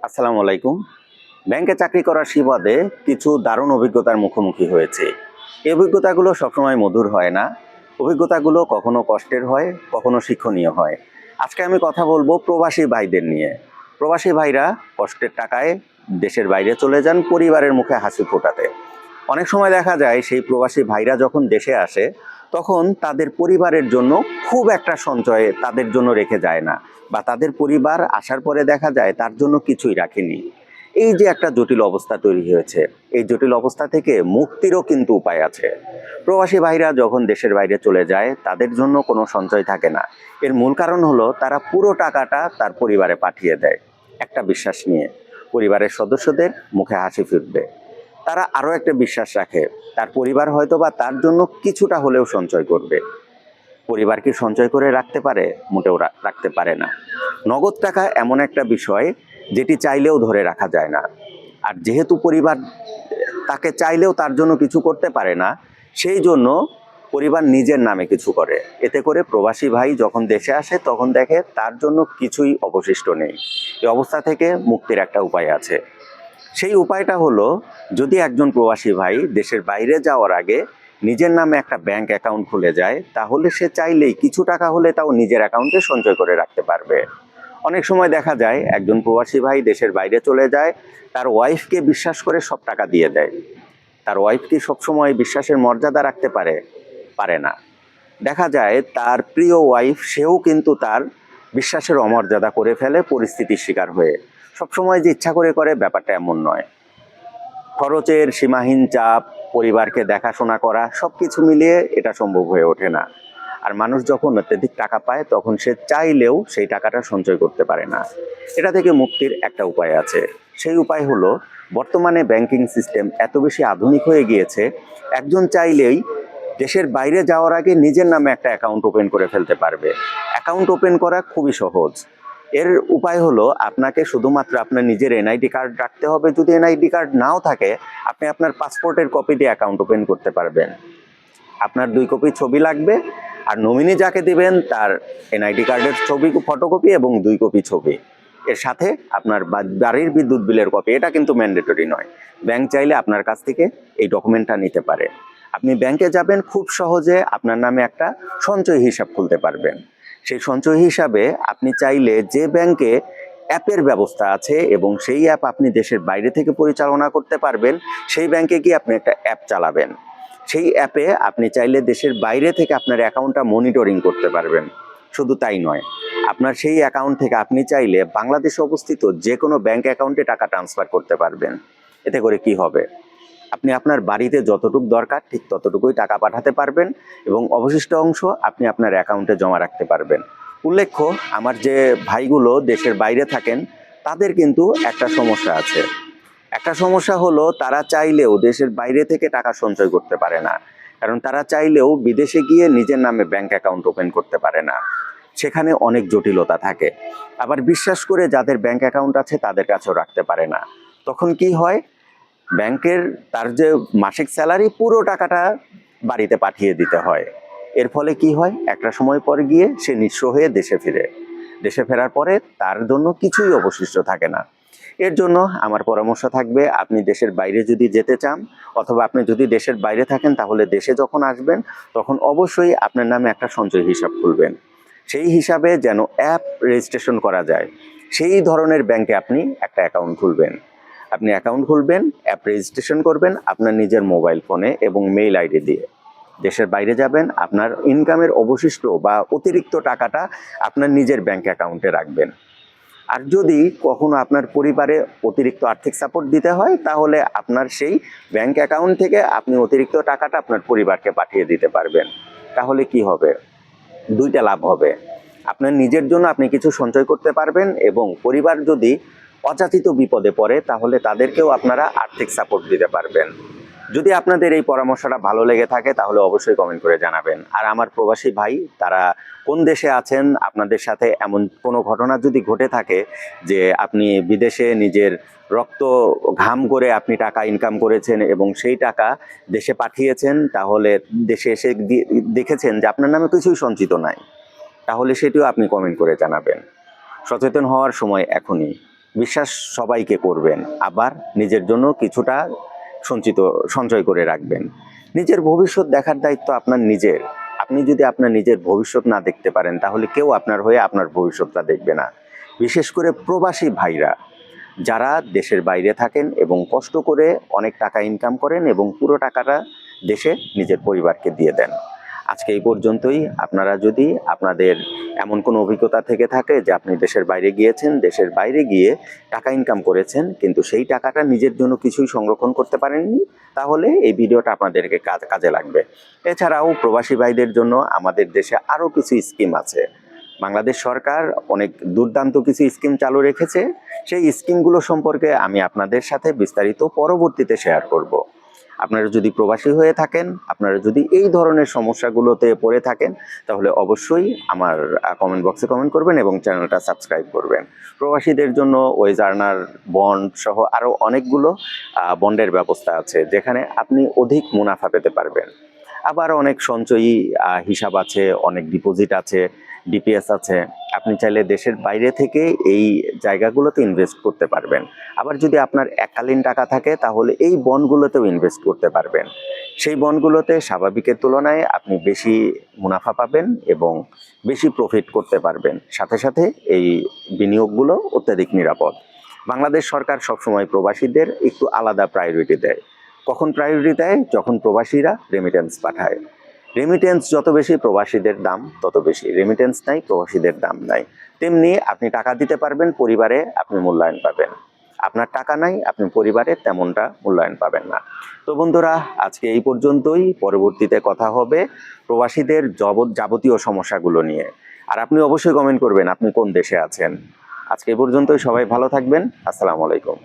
আসসালামু আলাইকুম। ব্যাংকে চাকরি করার সুবাদে কিছু দারুণ অভিজ্ঞতার মুখোমুখি হয়েছে। এই অভিজ্ঞতাগুলো সবসময় মধুর হয় না। অভিজ্ঞতাগুলো কখনো কষ্টের হয়, কখনো শিক্ষণীয় হয়। আজকে আমি কথা বলবো প্রবাসী ভাইদের নিয়ে। প্রবাসী ভাইরা কষ্টের টাকায় দেশের বাইরে চলে যান পরিবারের মুখে হাসি ফোটাতে। অনেক সময় দেখা যায় সেই প্রবাসী ভাইরা যখন দেশে আসে তখন তাদের পরিবারের জন্য খুব একটা সঞ্চয় তাদের জন্য রেখে যায় না, বা তাদের পরিবার আসার পরে দেখা যায় তার জন্য কিছুই রাখেনি। এই যে একটা জটিল অবস্থা তৈরি হয়েছে, এই জটিল অবস্থা থেকে মুক্তিরও কিন্তু উপায় আছে। প্রবাসী ভাইরা যখন দেশের বাইরে চলে যায় তাদের জন্য কোনো সঞ্চয় থাকে না। এর মূল কারণ হলো তারা পুরো টাকাটা তার পরিবারে পাঠিয়ে দেয় একটা বিশ্বাস নিয়ে, পরিবারের সদস্যদের মুখে হাসি ফিরবে। তারা আরও একটা বিশ্বাস রাখে, তার পরিবার হয়তো বা তার জন্য কিছুটা হলেও সঞ্চয় করবে। পরিবার কি সঞ্চয় করে রাখতে পারে? মোটেও রাখতে পারে না। নগদ টাকা এমন একটা বিষয় যেটি চাইলেও ধরে রাখা যায় না। আর যেহেতু পরিবার তাকে চাইলেও তার জন্য কিছু করতে পারে না, সেই জন্য পরিবার নিজের নামে কিছু করে। এতে করে প্রবাসী ভাই যখন দেশে আসে তখন দেখে তার জন্য কিছুই অবশিষ্ট নেই। এই অবস্থা থেকে মুক্তির একটা উপায় আছে। সেই উপায়টা হলো, যদি একজন প্রবাসী ভাই দেশের বাইরে যাওয়ার আগে নিজের নামে একটা ব্যাংক অ্যাকাউন্ট খুলে যায়, তাহলে সে চাইলেই কিছু টাকা হলে তাও নিজের অ্যাকাউন্টে সঞ্চয় করে রাখতে পারবে। অনেক সময় দেখা যায় একজন প্রবাসী ভাই দেশের বাইরে চলে যায়, তার ওয়াইফকে বিশ্বাস করে সব টাকা দিয়ে দেয়। তার ওয়াইফ কি সবসময় বিশ্বাসের মর্যাদা রাখতে পারে? পারে না। দেখা যায় তার প্রিয় ওয়াইফ, সেও কিন্তু তার বিশ্বাসের অমর্যাদা করে ফেলে পরিস্থিতির শিকার হয়ে। সবসময় যে ইচ্ছা করে করে ব্যাপারটা এমন নয়। খরচের সীমাহীন চাপ, পরিবারকে দেখাশোনা করা, সবকিছু মিলিয়ে এটা সম্ভব হয়ে ওঠে না। আর মানুষ যখন অত্যধিক টাকা পায় তখন সে চাইলেও সেই টাকাটা সঞ্চয় করতে পারে না। এটা থেকে মুক্তির একটা উপায় আছে। সেই উপায় হলো, বর্তমানে ব্যাংকিং সিস্টেম এত বেশি আধুনিক হয়ে গিয়েছে, একজন চাইলেই দেশের বাইরে যাওয়ার আগে নিজের নামে একটা অ্যাকাউন্ট ওপেন করে ফেলতে পারবে। অ্যাকাউন্ট ওপেন করা খুবই সহজ। এর উপায় হলো, আপনাকে শুধুমাত্র আপনার নিজের এনআইডি কার্ড রাখতে হবে। যদি এনআইডি কার্ড নাও থাকে, আপনি আপনার পাসপোর্টের কপি দিয়ে অ্যাকাউন্ট ওপেন করতে পারবেন। আপনার 2 কপি ছবি লাগবে, আর নমিনি যাকে দিবেন তার এনআইডি কার্ডের ছবি ফটোকপি এবং 2 কপি ছবি। এর সাথে আপনার বাড়ির বিদ্যুৎ বিলের কপি। এটা কিন্তু ম্যান্ডেটরি নয়। ব্যাংক চাইলে আপনার কাছ থেকে এই ডকুমেন্টটা নিতে পারে। আপনি ব্যাংকে যাবেন, খুব সহজে আপনার নামে একটা সঞ্চয় হিসাব খুলতে পারবেন। সেই সঞ্চয় হিসাবে আপনি চাইলে যে ব্যাংকে অ্যাপের ব্যবস্থা আছে এবং সেই অ্যাপ আপনি দেশের বাইরে থেকে পরিচালনা করতে পারবেন, সেই ব্যাংকে গিয়ে আপনি একটা অ্যাপ চালাবেন। সেই অ্যাপে আপনি চাইলে দেশের বাইরে থেকে আপনার অ্যাকাউন্টটা মনিটরিং করতে পারবেন। শুধু তাই নয়, আপনার সেই অ্যাকাউন্ট থেকে আপনি চাইলে বাংলাদেশে অবস্থিত যে কোনো ব্যাংক অ্যাকাউন্টে টাকা ট্রান্সফার করতে পারবেন। এতে করে কি হবে? আপনি আপনার বাড়িতে যতটুকু দরকার ঠিক ততটুকুই টাকা পাঠাতে পারবেন এবং অবশিষ্ট অংশ আপনি আপনার অ্যাকাউন্টে জমা রাখতে পারবেন। উল্লেখ্য, আমার যে ভাইগুলো দেশের বাইরে থাকেন তাদের কিন্তু একটা সমস্যা আছে। একটা সমস্যা হলো, তারা চাইলেও দেশের বাইরে থেকে টাকা সঞ্চয় করতে পারে না। কারণ তারা চাইলেও বিদেশে গিয়ে নিজের নামে ব্যাংক অ্যাকাউন্ট ওপেন করতে পারে না। সেখানে অনেক জটিলতা থাকে। আবার বিশ্বাস করে যাদের ব্যাংক অ্যাকাউন্ট আছে তাদের কাছেও রাখতে পারে না। তখন কি হয়? ব্যাংকের তার যে মাসিক স্যালারি পুরো টাকাটা বাড়িতে পাঠিয়ে দিতে হয়। এর ফলে কি হয়? একটা সময় পর গিয়ে সে নিঃস্ব হয়ে দেশে ফিরে। দেশে ফেরার পরে তার জন্য কিছুই অবশিষ্ট থাকে না। এর জন্য আমার পরামর্শ থাকবে, আপনি দেশের বাইরে যদি যেতে চান, অথবা আপনি যদি দেশের বাইরে থাকেন, তাহলে দেশে যখন আসবেন তখন অবশ্যই আপনার নামে একটা সঞ্চয় হিসাব খুলবেন। সেই হিসাবে যেন অ্যাপ রেজিস্ট্রেশন করা যায়, সেই ধরনের ব্যাংকে আপনি একটা অ্যাকাউন্ট খুলবেন। আপনি অ্যাকাউন্ট খুলবেন, অ্যাপ রেজিস্ট্রেশন করবেন আপনার নিজের মোবাইল ফোনে এবং মেইল আইডি দিয়ে। দেশের বাইরে যাবেন, আপনার ইনকামের অবশিষ্ট বা অতিরিক্ত টাকাটা আপনার নিজের ব্যাংক অ্যাকাউন্টে রাখবেন। আর যদি কখনো আপনার পরিবারে অতিরিক্ত আর্থিক সাপোর্ট দিতে হয়, তাহলে আপনার সেই ব্যাংক অ্যাকাউন্ট থেকে আপনি অতিরিক্ত টাকাটা আপনার পরিবারকে পাঠিয়ে দিতে পারবেন। তাহলে কি হবে? দুইটা লাভ হবে। আপনার নিজের জন্য আপনি কিছু সঞ্চয় করতে পারবেন, এবং পরিবার যদি অযাচিত বিপদে পড়ে তাহলে তাদেরকেও আপনারা আর্থিক সাপোর্ট দিতে পারবেন। যদি আপনাদের এই পরামর্শটা ভালো লেগে থাকে তাহলে অবশ্যই কমেন্ট করে জানাবেন। আর আমার প্রবাসী ভাই, তারা কোন দেশে আছেন, আপনাদের সাথে এমন কোনো ঘটনা যদি ঘটে থাকে যে আপনি বিদেশে নিজের রক্ত ঘাম করে আপনি টাকা ইনকাম করেছেন এবং সেই টাকা দেশে পাঠিয়েছেন, তাহলে দেশে এসে দেখেছেন যে আপনার নামে কিছুই সঞ্চিত নাই, তাহলে সেটিও আপনি কমেন্ট করে জানাবেন। সচেতন হওয়ার সময় এখনই। বিশ্বাস সবাইকে করবেন, আবার নিজের জন্য কিছুটা সঞ্চয় করে রাখবেন। নিজের ভবিষ্যৎ দেখার দায়িত্ব আপনার নিজের। আপনি যদি আপনার নিজের ভবিষ্যৎ না দেখতে পারেন, তাহলে কেউ আপনার হয়ে আপনার ভবিষ্যৎটা দেখবে না। বিশেষ করে প্রবাসী ভাইরা যারা দেশের বাইরে থাকেন এবং কষ্ট করে অনেক টাকা ইনকাম করেন এবং পুরো টাকাটা দেশে নিজের পরিবারকে দিয়ে দেন। আজকে এই পর্যন্তই। আপনারা যদি আপনাদের এমন কোনো অভিজ্ঞতা থেকে থাকে যে আপনি দেশের বাইরে গিয়েছেন, দেশের বাইরে গিয়ে টাকা ইনকাম করেছেন কিন্তু সেই টাকাটা নিজের জন্য কিছুই সংরক্ষণ করতে পারেননি, তাহলে এই ভিডিওটা আপনাদেরকে কাজে লাগবে। এছাড়াও প্রবাসী ভাইদের জন্য আমাদের দেশে আরও কিছু স্কিম আছে। বাংলাদেশ সরকার অনেক দুর্দান্ত কিছু স্কিম চালু রেখেছে। সেই স্কিমগুলো সম্পর্কে আমি আপনাদের সাথে বিস্তারিত পরবর্তীতে শেয়ার করব। আপনারা যদি প্রবাসী হয়ে থাকেন, আপনারা যদি এই ধরনের সমস্যাগুলোতে পড়ে থাকেন, তাহলে অবশ্যই আমার কমেন্ট বক্সে কমেন্ট করবেন এবং চ্যানেলটা সাবস্ক্রাইব করবেন। প্রবাসীদের জন্য ওয়েজ আর্নার বন্ড সহ আরও অনেকগুলো বন্ডের ব্যবস্থা আছে, যেখানে আপনি অধিক মুনাফা পেতে পারবেন। আবার অনেক সঞ্চয়ী হিসাব আছে, অনেক ডিপোজিট আছে, ডিপিএস আছে। আপনি চাইলে দেশের বাইরে থেকে এই জায়গাগুলোতে ইনভেস্ট করতে পারবেন। আবার যদি আপনার এককালীন টাকা থাকে, তাহলে এই বন্ডগুলোতেও ইনভেস্ট করতে পারবেন। সেই বন্ডগুলোতে স্বাভাবিকের তুলনায় আপনি বেশি মুনাফা পাবেন এবং বেশি প্রফিট করতে পারবেন। সাথে সাথে এই বিনিয়োগগুলো অত্যাধিক নিরাপদ। বাংলাদেশ সরকার সবসময় প্রবাসীদের একটু আলাদা প্রায়োরিটি দেয়। কখন প্রায়োরিটি দেয়? যখন প্রবাসীরা রেমিটেন্স পাঠায়। রেমিটেন্স যত বেশি, প্রবাসীদের দাম তত বেশি। রেমিটেন্স নাই, প্রবাসীদের দাম নাই। তেমনি আপনি টাকা দিতে পারবেন, পরিবারে আপনি মূল্যায়ন পাবেন। আপনার টাকা নাই, আপনি পরিবারে তেমনটা মূল্যায়ন পাবেন না। তো বন্ধুরা, আজকে এই পর্যন্তই। পরবর্তীতে কথা হবে প্রবাসীদের যাবতীয় সমস্যাগুলো নিয়ে। আর আপনি অবশ্যই কমেন্ট করবেন আপনি কোন দেশে আছেন। আজকে এই পর্যন্তই। সবাই ভালো থাকবেন। আসসালামু আলাইকুম।